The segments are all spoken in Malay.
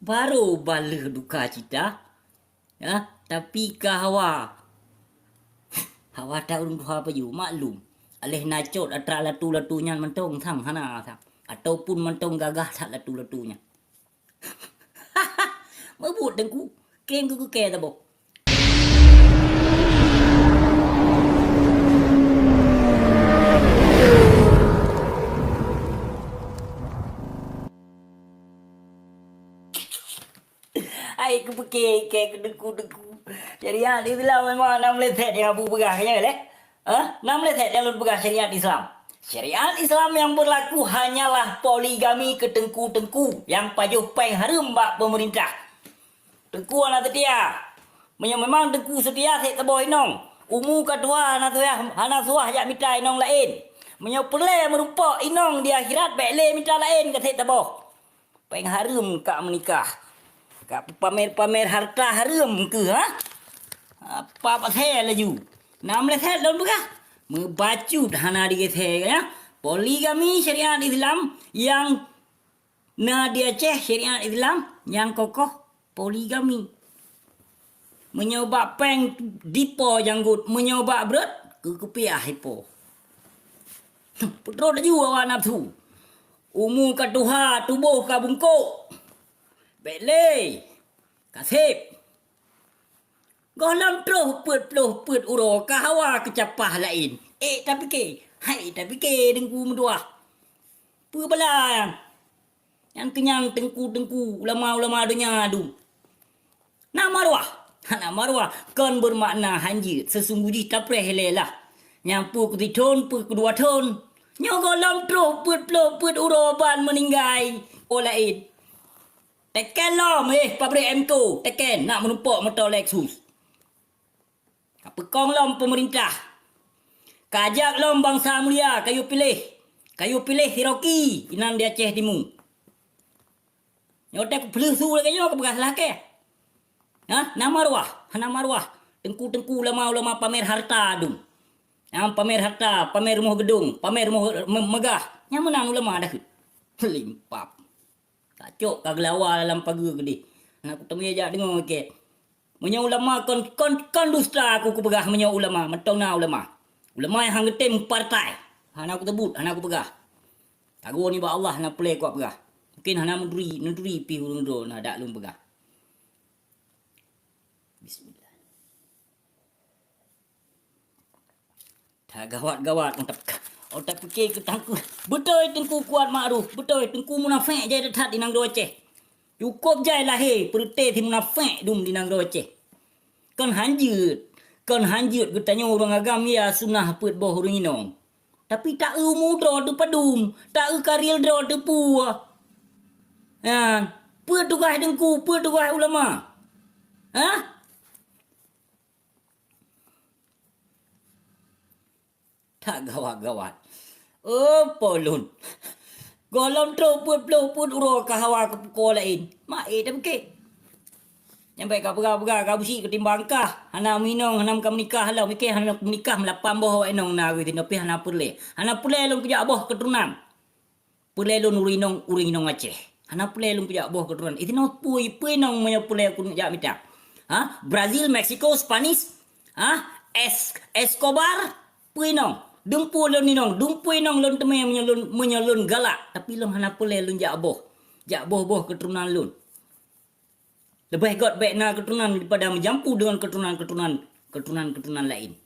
baru bala duka cita. Ya, tapi ka hawa tak urung tuha payu maklum. Alih nacot atra latu-latunya mentong thang hana thang. Ataupun mentong gagah tak latu-latunya. Mabut dengku. Keng ku ke tabo. Ai ku peke ke deku. Jadi di Islam memang nam le thet yang abu begahnya le. Nam le thet yang begah syariat Islam. Syariat Islam yang berlaku hanyalah poligami ke tengku-tengku yang pajuh peng harum bak pemerintah. Tengku anak setia. Memang tengku setia set tebo inong. Umu kedua anak suah jak minta inong lain. Perle merupa inong di akhirat bekle minta lain ke set tebo. Peng harum kak menikah. Kak pamer-pamer harta harum ke ha? Apa pasal laju? Nam le set daun bekah. Membacut hana di kethe ya. Poligami syariat Islam yang dia Aceh syariat Islam yang kokoh poligami. Menyoba peng dipo janggut, menyoba berat ke kepiah hipo. Petro dah jua nafsu. Umu ka tuha tubuh ka bungkuk. Bele. Kasip. Golam troh put uro kahawa kecapah lain. Tapi ke. Hai tapi ke dengku mendua. Pebala yang kenyang tengku ulama-ulama dunia adu. Nama marwah kan bermakna hanjir sesungguhnya tapreh lelah. Nyampu ketiton kedua ton. Nyogolam troh put uroban meninggai olain. Teken lom pabrik MTO teken nak menumpuk motor Lexus. Pekong lom pemerintah. Kajak lom bangsa mulia kayu pilih Hiroki inan di Aceh Timur. Nyotek pelusu lagi nyo ke bekas laki. Nama marwah. Tengku ulama pamer harta dum. Yang pamer harta, pamer rumah gedung, pamer rumah megah. Yang menang ulama dah ke. Limpap. Kacok kagelawa dalam pagi gede. Aku temu aja dengar ke. Menyo ulama kon dusta aku pegah menyo ulama, mentong na ulama. Ulama yang ngetem partai. Hana aku tebut, hana aku pegah. Tagu ni ba Allah na play kuat pegah. Mungkin hana nenduri pi urung do na dak lum pegah. Bismillah. Tak gawat otak fikir ke tangku. Betul tengku kuat makruf, betul tengku munafik jai dekat di nang do Aceh. Cukup jai lahir perute ti munafik dum di nang do Aceh. Kan hanjut ke tanya orang agam ya sunnah put boh urang inong. Tapi tak mudra tu padum, tak karil dra tu puah. Put tugas dengku, put tugas ulama. Tak gawat. Polun. Golong tro put uro kahawa ke pukul lain. Mak dah bekik. Nyampai ka pega ka busi ketimbang kah. Hana minong hanam ka menikah lah. Mikir hana menikah melapan boh enong na gitu. Tapi hana perle. Hana perle long kejak boh keturunan. Perle long uring inong Aceh. Hana perle long kejak boh keturunan. Itu no pui nong menyo perle kun jak minta. Brazil, Mexico, Spanish. Escobar pui nong. Dumpu lon ninong, dumpu inong lon teme menyelon galak. Tapi long hana perle long jak boh. Jak boh keturunan lon. Lebih got baik na keturunan daripada menjampu dengan keturunan lain.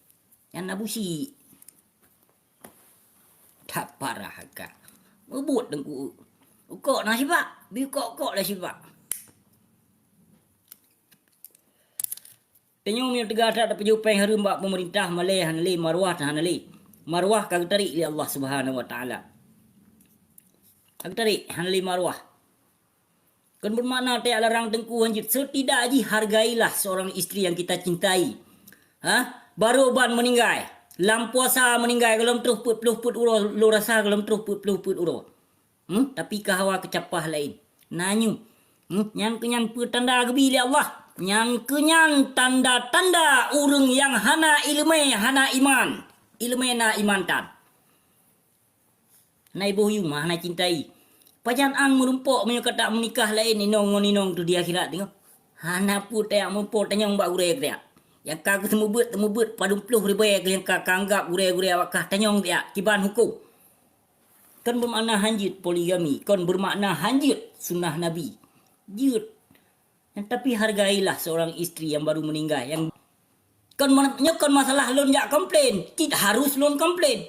Yang nabusi tak parah agak. Mebut dengku. Ukok na sibak. Bi ukok dah sibak. Tenyum yang tegak tak pejupeng harum bak pemerintah malih hanali marwah hanali. Marwah kag tarik li Allah Subhanahu wa taala. Kag tarik hanali marwah. Kan bermakna tak larang tengku hanjit. Setidak aji hargailah seorang isteri yang kita cintai. Baru ban meninggal. Lam puasa meninggal. Kalau terus put uro. Lo rasa kalau terus put uro. Tapi kahawa kecapah lain. Nanyu. Yang kenyan petanda gebi li Allah. Yang kenyan tanda-tanda urung yang hana ilmu, hana iman. Ilmu na iman tan. Hana ibu yu mah hana cintai. Pajanang merumpok menyo kata menikah lain inong tu di akhirat tengok. Hana pu tak mempo tanyang bak urek dia. Yang kau temu bet padum puluh ribu yang kau anggap gure-gure awakah tanyong dia kiban hukum. Kan bermakna hanjut poligami, kan bermakna hanjut sunnah Nabi. Jut. Tapi hargailah seorang isteri yang baru meninggal yang kan menyokon masalah lon jak komplain. Kita harus lon komplain.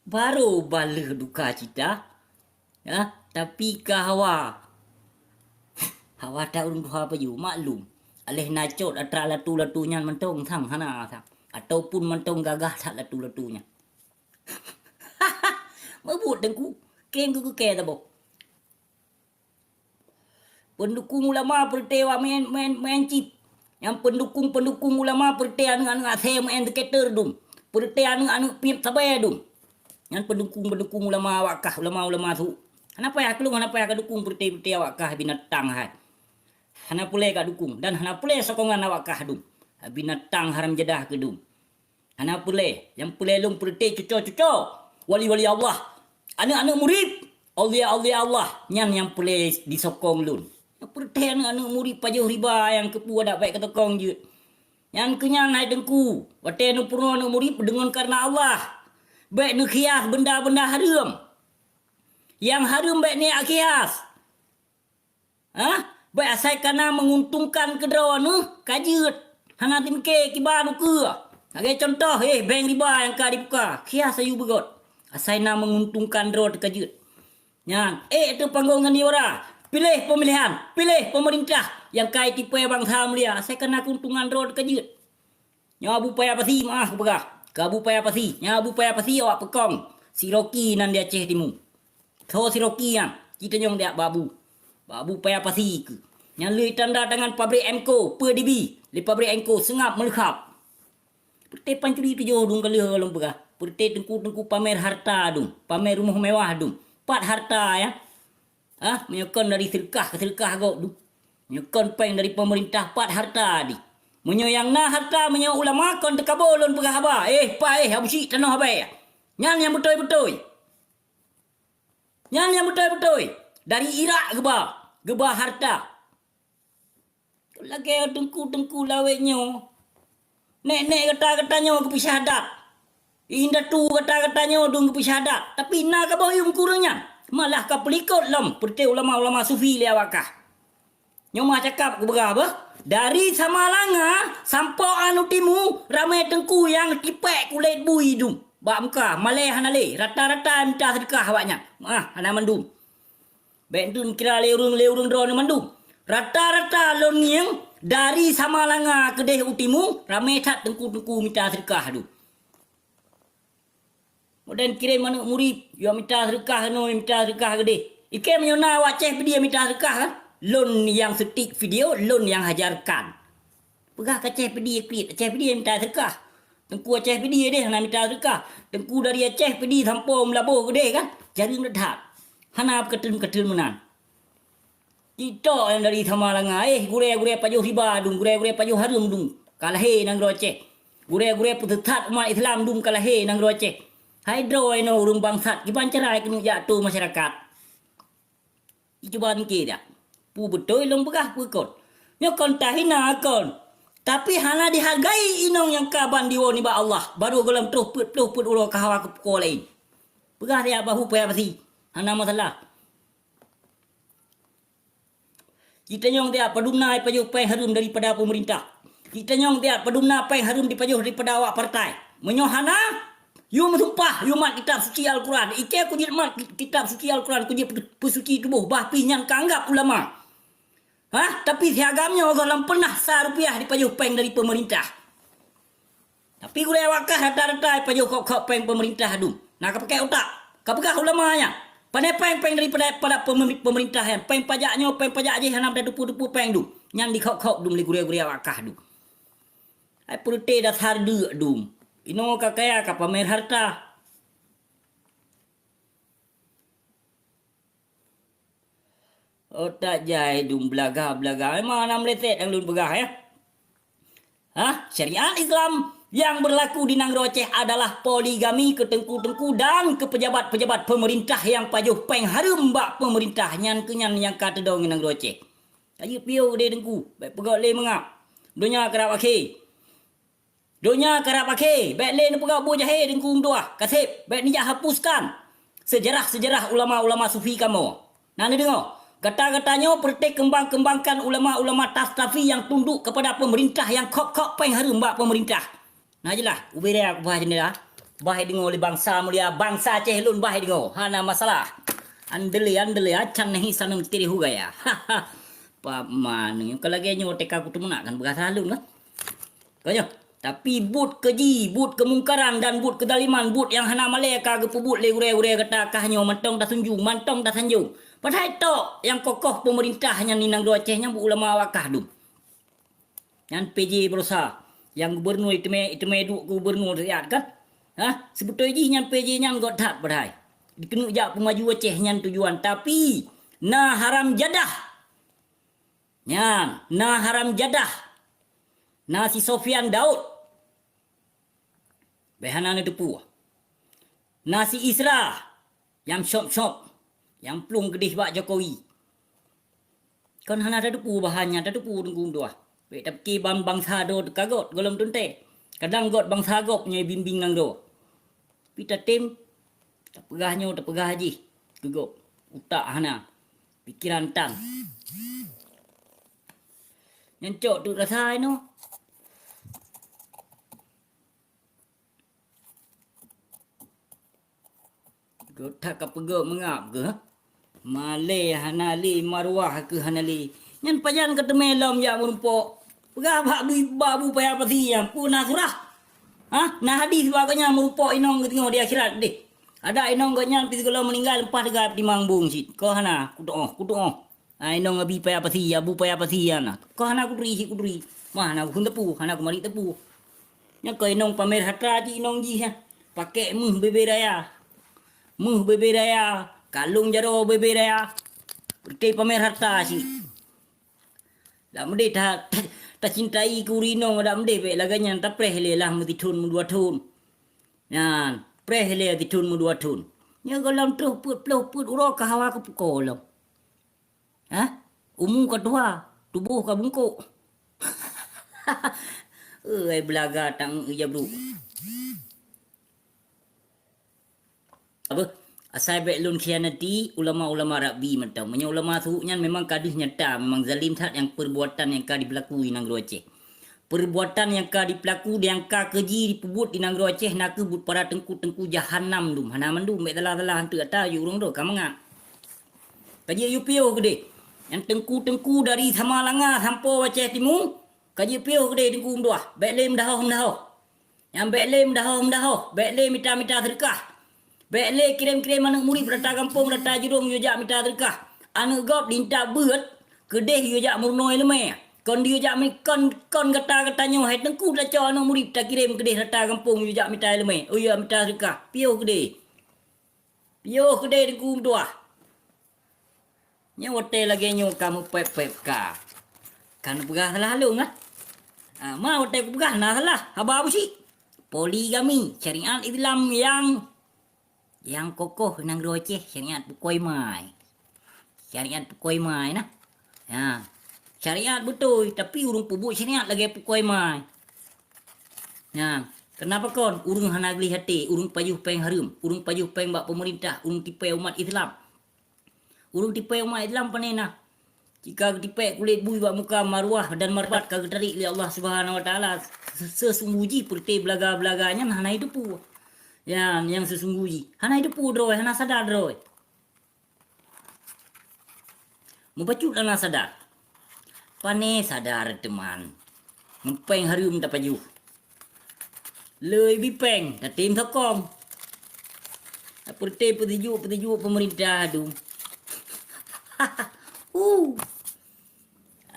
Baru bala duka cita. Ya, tapi hawa tak urung duha payu maklum. Alih nacot atra latu-latunya mentong thang hana thang. Ataupun mentong gagah tak latu-latunya. Mabut dengku. Keng ku ke tabo. Pendukung ulama pertewa main cip. Yang pendukung ulama pertewa dengan saya main deketer dum. Pertewa dengan pip sabai dum. Yang pendukung ulama wakah ulama tu. Kenapa ya kelung kenapa ya dukung pertewa wakah binatang hai. Hana pulai ka dukung dan hana pulai sokongan wakah dum. Binatang haram jedah ke dum. Hana pulai yang pulai lung perte cuco wali-wali Allah. Anak-anak murid Allah nyan yang pulai disokong lun. Yang perte anak murid pajuh riba yang kepu ada baik kata kong je. Yang kenyang hai dengku. Wate nu purno anak murid dengan karena Allah. Baik nu khias benda-benda haram. Yang haram baik ni akias. Baik asai kana menguntungkan kedua nu kajut. Hana timke kibanu ke. Sebagai contoh, bank riba yang ka dibuka. Khias ayu begot. Asai na menguntungkan draw kajut. Nyan, itu panggongan dia ora. Pilih pemilihan, pilih pemerintah yang kai tipe bangsa mulia. Asai kana keuntungan draw kajut. Nyabu paya pasi maah begah. Kabu paya pasi, nyabu paya pasi awak pekong. Si Rocky nan dia Aceh Timur. So si Rocky yang kita nyong dia babu paya pasi ke. Yang lui tanda tangan pabrik Emco, PDB. Li pabrik Emco sengap melekap. Perti pancuri tu jauh dung kalih long begah. Perti tengku pamer harta dung, pamer rumah mewah dung. Pat harta ya. Menyokon dari sedekah ke sedekah go dung. Menyokon peng dari pemerintah pat harta di. Menyoyang na harta menyo ulama kon tekabolon begah ba. Abusi tanah ba. Nyan yang betul-betul. Nyan yang betul-betul. Dari Irak geba harta. Lagi tengku laweknya. Nek kata-katanya ke pisyahadat. Indah tu kata-katanya dung ke pisyahadat. Tapi nak ke boyong kurangnya. Malah ke pelikot lam. Perti ulama-ulama sufi liawakah. Nyomah cakap ke berapa? Dari Samalanga sampai anu timu ramai tengku yang tipek kulit bui dung. Bak muka malai hanale. Rata-rata minta sedekah awaknya. Hana mandum. Bentun kira leurung drone mandum. Rata-rata lon yang dari Samalanga ke deh utimu ramai tak tengku minta sedekah tu. Kemudian kirim mana murid yang minta sedekah ke deh. Ikem menyona waceh dia minta sedekah kan. Lon yang setik video, lon yang hajarkan. Pegah ke Aceh pedih krit, Aceh pedih minta sedekah. Tengku Aceh pedih deh nak minta sedekah. Tengku dari Aceh pedih sampai melabur ke deh kan. Jaring ledak. Hana ketun menan. Kita yang dari Samalanga gure-gure pajuh riba dung, gure-gure pajuh harum dung. Kalah nang Aceh. Gure-gure pututat umat Islam dung kalah nang Aceh. Hydro eno urung bangsat kiban cerai kenu jatuh masyarakat. Icoba nikir dak. Pu betul long begah pukot. Nyokon tahina kon. Tapi hana dihargai inong yang kaban diwo ni ba Allah. Baru golam terus put ulo kahawa ke pukul lain. Begah dia bahu payah pasti. Hana masalah. Kita nyong dia padumna pajuh pay harum daripada pemerintah. Kita nyong dia padumna pay harum dipajuh daripada awak partai. Menyohana you sumpah you mat kitab suci Al-Quran. Ike aku mat kitab suci Al-Quran ku pesuci tubuh bah pinyan kanggap ulama. Tapi siagamnya orang pernah ₹1 dipajuh peng dari pemerintah. Tapi gue wakah rata-rata pajuh kok peng pemerintah dum. Nak pakai otak. Kau pakai ulamanya. Pandai peng daripada pemerintah yang peng pajak aja hanam dah dupu peng dum. Yang di kok dum li gue wakah dum. Ai purute dah sardu dum. Ino kakaya ka pamer harta. Otak jai dum belaga. Memang nak meletet yang lun begah ya. Syariat Islam yang berlaku di Nang Roceh adalah poligami ketengku-tengku dan ke pejabat-pejabat pemerintah yang pajuh peng harum bak pemerintah nyan kenyan yang kata dong Nang Roceh. Ayo piu de dengku, baik pegak le mengap. Donya kerap akhir. Donya kerap akhir, baik le pegak bu jahe dengku tua. Kasih, baik ni hapuskan sejarah-sejarah ulama-ulama sufi kamu. Nah ni dengar. Kata-katanya pertek kembang-kembangkan ulama-ulama tasawuf yang tunduk kepada pemerintah yang kok-kok peng harum bak pemerintah. Nah jelah, ubire aku bahas ni lah. Bahai dengar oleh bangsa mulia, bangsa cehlun bahai dengar. Hana masalah. Andele acan nahi sanam tiri hugaya. Pak mana kalau lagi nyotek aku tu nak kan beras halun lah. Kau tapi but keji, but kemungkaran dan but kedaliman, but yang hana maleka ke pebut le ure-ure kata kahnya mantong dah tunjung, mantong dah sanjung. Padahal tok yang kokoh pemerintahnya ni Nang Rocehnya bu ulama wakah dum. Yang PJ berusaha, yang gubernur itu duk gubernur rakyat kan? Ha? Sebetulnya yang PJ nya ngot tak padahal. Dikenu jak pemaju Acehnya tujuan tapi na haram jadah. Yang na haram jadah. Na si Sofian Daud. Behanan itu pu. Nasi Isra yang shop-shop yang plung gedih bak Jokowi. Kan hana ada pu bahannya, ada pu dengkum dua. Be tapi bangsa do kagot golom tunte. Kadang got bangsa gop nyai bimbing nang do. Pita tim tak pegahnya tak pegah haji. Gegop utak hana. Pikiran tang. Nyencok tu rasa no. Tak ke pegak mengap ke? Malay hanali marwah ke hanali. Nyan pajan ke temelom ya merumpok. Pegak babu payah pasti yang punah surah. Ha? Nah hadis baganya merumpok inong tengok di akhirat deh. Ada inong ganya pis kalau meninggal empat dekat di mangbung sit. Kau hana kudu. Ha inong abi payah pasti ya bu payah pasti ya nah. Kau hana kudri. Mana aku tepu, hana aku mari tepu. Nya kau inong pamer hatra ji inong ji ha. Pakai bebe raya. Bebe raya, kalung jaro bebe raya. Pergi pamer harta si. Dah mesti tak cintai kurino dah mesti be laganya tak preh le lah mesti tun dua tun. Nah, preh le di tun dua tun. Nya golam tu put uro ka hawa ka pukolom. Ha? Umum kedua, tubuh ka bungkuk. Belaga tang ya bro. Apa? Asal baik lun khianati ulama-ulama Rabi mentau. Menya ulama suhunya memang kadih nyata, memang zalim tak yang perbuatan yang kah dipelakui Nang Roceh. Perbuatan yang kah dipelaku yang kah keji dipebut di Nang Roceh nak kebut para tengku-tengku jahanam dum. Hana mandum baik dalah-dalah hantu ata yu urang do kamanga. Kaji yu pio gede. Yang tengku-tengku dari Samalanga sampai Aceh Timur, kaji pio gede tengku dua. Baik lem dahau. Yang baik lem dahau. Baik lem mita sedekah. Bekle kirim-kirim anak murid data kampung data jurung yujak minta terkah. Anak gop dinta beut kedeh yujak murnoi lemeh. Kon dia jak kon kata-katanya hai tengku dah cak anak murid tak kirim kedeh data kampung yujak minta lemeh. Oh ya minta terkah. Pio kedeh tengku tua. Nya hotel lagi nyo kamu pep ka. Kan pegah lalu ngah. Ma hotel pegah nah salah. Haba apa sih? Poligami syariat Islam yang kokoh Nang Roceh syariat pukoi mai. Syariat pukoi mai nah. Ya. Syariat betul tapi urung pubuk syariat lagi pukoi mai. Ya. Kenapa kon urung hana geli hati, urung payuh peng harum, urung payuh peng bak pemerintah, urung tipai umat Islam. Urung tipai umat Islam panena. Jika tipai kulit bui bak muka marwah dan marbat kagak tarik oleh Allah Subhanahu Wa Taala sesungguhnya perti belaga-belaganya hana hidup pu. Ya, yang sesungguhnya. Hana hidup droi, hana sadar droi. Membacut hana sadar. Pane sadar teman. Mempeng harum tak paju. Lei bipeng, tak tim thokong. Perti petiju pemerintah tu.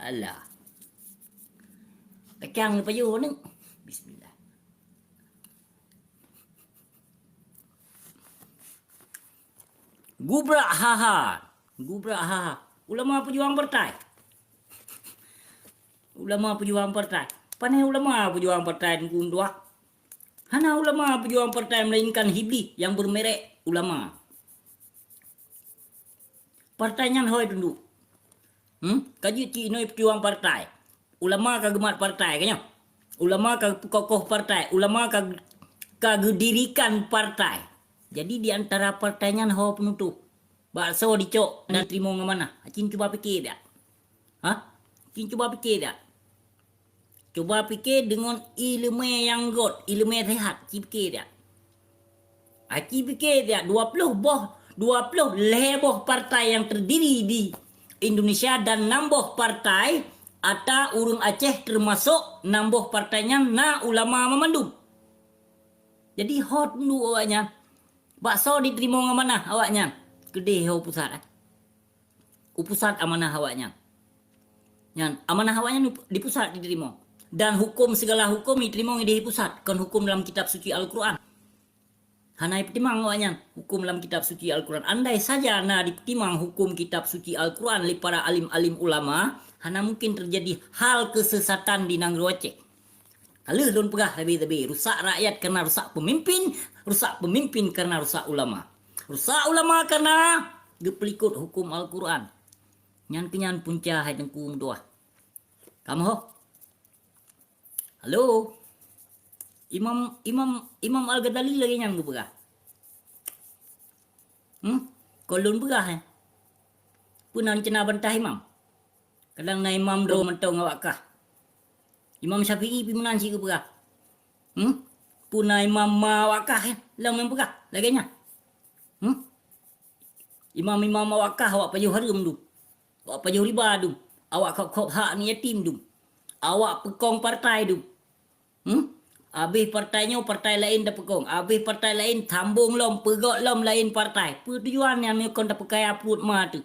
Alah. Takang paju ni. Bismillah. Gubrak haha. Ulama pejuang partai. Panai ulama pejuang partai ni kundua. Hana ulama pejuang partai melainkan hibli yang bermerek ulama. Partainya hoi dulu. Kaji ti noi pejuang partai. Ulama kagemat partai kanya. Ulama kokoh partai, ulama kagedirikan partai. Jadi di antara partainya ho penutup. Bakso dicok dan terima mana? Cing coba fikir dah. Cing coba fikir dah. Coba fikir dengan ilmu yang god, ilmu sehat, cing fikir dah. Cing fikir dah 20 lebih partai yang terdiri di Indonesia dan 6 partai atau urung Aceh termasuk 6 partainya na ulama memandung. Jadi hot dulu awaknya. Bakso diterima ke mana awaknya? Gede ho pusat. Pusat amanah awaknya. Yang amanah awaknya di pusat diterima. Dan hukum segala hukum diterima di pusat. Kan hukum dalam kitab suci Al-Quran. Hanai petimang awaknya hukum dalam kitab suci Al-Quran. Andai saja na dipetimang hukum kitab suci Al-Quran oleh para alim-alim ulama, hana mungkin terjadi hal kesesatan di Nangro Aceh. Kalau don pegah lebih-lebih rusak rakyat karena rusak pemimpin karena rusak ulama. Rusak ulama karena gepelikut hukum Al-Quran. Nyan kenyan punca hai tengku doa. Kamu ho? Halo. Imam Al-Ghazali lagi nyan pegah. Kolon pegah Punan cena bantah imam. Kadang na imam do mentong awakah. Imam Syafi'i pimunan si ke pegah. Puna imam awakah lang yang pegah laginya. Imam awakah awak pajuh harum du. Awak pajuh riba du. Awak kop hak ni yatim du. Awak pekong partai du. Habis partainya partai lain dah pekong. Habis partai lain sambung lom, pegot lom lain partai. Tujuan yang menyokong tak pakai upload mah tu.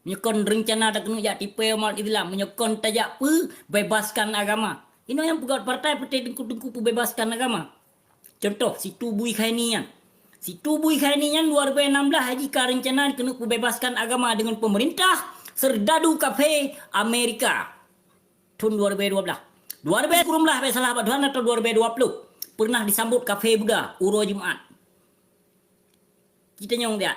Menyokong rencana tak kena jak tipe umat Islam. Menyokong tajak bebaskan agama. Ini yang pegot partai partai dengku-dengku bebaskan agama. Contoh si Tubui Khainian. Si Tubui Khainian 2016 jika rencana kena bebaskan agama dengan pemerintah serdadu kafe Amerika. Tahun 2012. 2010 lah salah Tuhan atau 2020 pernah disambut kafe Buddha Uro Jumaat. Kita nyong dia.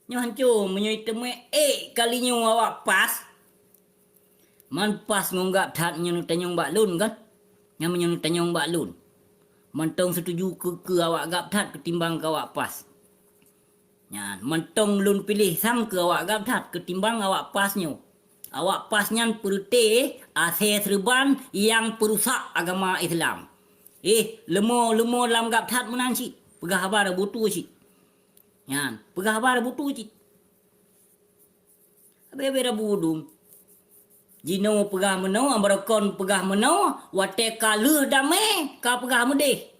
Nyong hancur menyoi teme kalinya awak pas. Man pas ngonggap that nyong tanyong baklun kan. Yang menyong tanyong baklun. Mentong setuju ke awak gap that ketimbang ke awak pas. Nyan mentong lun pilih sam ke awak gap that ketimbang awak pasnya. Awak pasnya perute ase serban yang perusak agama Islam. Lemo dalam gap that menan si. Pegah habar butu si. Yan, pegah habar butu si. Abe budum. Jino pegah menau ambarakon pegah menau wate kaluh dame ka pegah mede.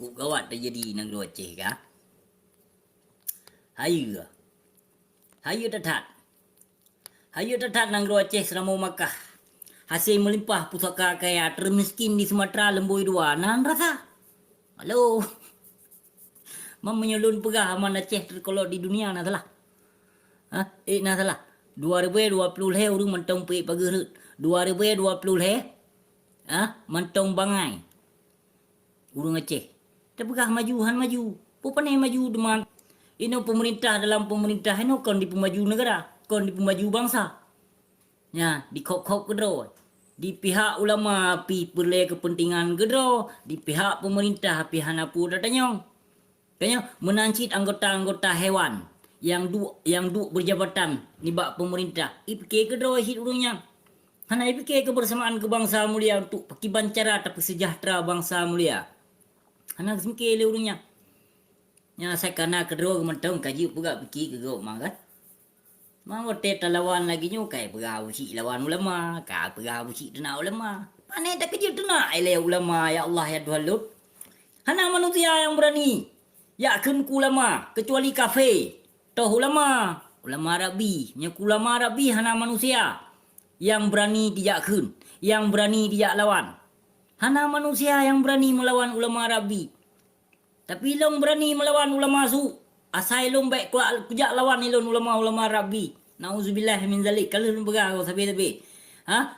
Ku gawat terjadi nang Aceh ka. Hayu tatat nang Aceh selama Makkah. Hasil melimpah pusaka kaya termiskin di Sumatera Lembui 2. Nan rasa. Halo. Menyelun pegah aman Aceh terkolot di dunia na salah. Na salah. 2020 le urung mentong pe pagerut. 2020 le mentong bangai. Urung Aceh. Terpegah majuhan maju. Pupanai maju deman. Ino pemerintah dalam pemerintah ino kon di pemaju negara, kon di pemaju bangsa. Ya, di kok gedro. Di pihak ulama pi perle kepentingan gedro, di pihak pemerintah pihak napu datanyong. Kanya menancit anggota-anggota hewan yang du berjabatan di bak pemerintah. Ipike gedro hit urungnya. Hana ipike kebersamaan kebangsa mulia untuk pakiban cara tapi sejahtera bangsa mulia. Hana semke le urungnya. Ya saya kena kedua kementong kaji pula pergi ke gok mak kan. Mau talawan lagi nyu kai pegau si lawan ulama, ka pegau si tena ulama. Pane tak kerja tena ile ulama ya Allah ya Tuhan lut. Hana manusia yang berani. Ya kun ulama kecuali kafe. Toh ulama Arabi, nya ulama Arabi hana manusia yang berani tidak kun, yang berani tidak lawan. Hana manusia yang berani melawan ulama Arabi. Tapi long berani melawan ulama su. Asai lom baik kujak lawan ilun ulama-ulama Rabi. Nauzubillah min zalik. Kalau lom bergau sabi-sabi.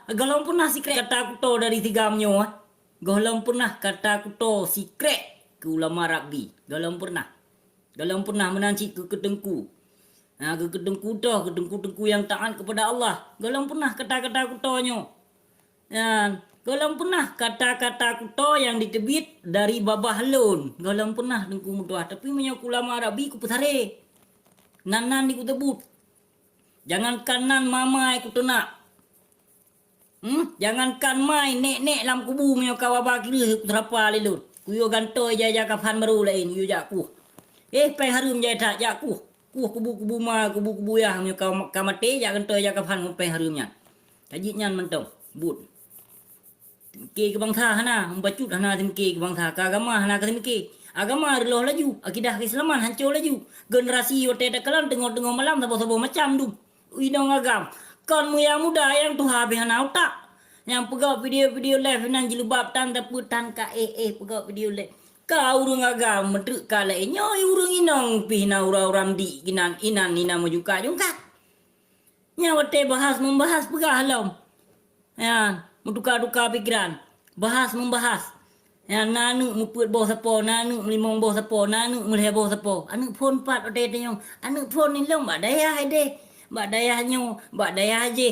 Golong pernah secret kata aku to dari tiga menyo. Golong pernah kata aku to secret ke ulama Rabi. Golong pernah. Golong pernah menanci ke kedengku. Ke kedengku yang taat kepada Allah. Golong pernah kata-kata aku tonyo. Golong pernah kata-kata kuto yang ditebit dari babah lun. Golong pernah dengku mudah. Tapi menyok ulama Arabi ku petare. Nan di ku tebut. Jangankan nan mama ku tenak. Jangankan mai nek lam kubu menyok kawabah kira ku terapa lelun. Ku yo ganto jaja kapan baru lain yo jakku. Pai harum jaya tak jakku. Kubu-kubu ma kubu-kubu ya menyok kamate jangan to ja kapan pai harumnya. Kajitnya mentong but. Ke bangsa hana membacut hana ke bangsa ke agama hana ke agama reloh laju akidah keislaman hancur laju generasi yote kalam tengok malam sabo macam tu inong agam kon mu yang muda yang tu habis hana utak yang pegau video live nan jilbab tan daputan ka pegau video live ka urung agam medrek kala nyoy urung inong pihna ura-uram di inan majuka jungka nya wote membahas pegah halam ya Menduka-duka pikiran. Membahas. Ya, nanu muput bawah sepo, nanu melimong bawah sepo, nanu melihat bawah sepo. Anu pun pat ote tanyong. Anu pun ni long, mbak daya hede. Mbak daya nyo, mbak daya aje.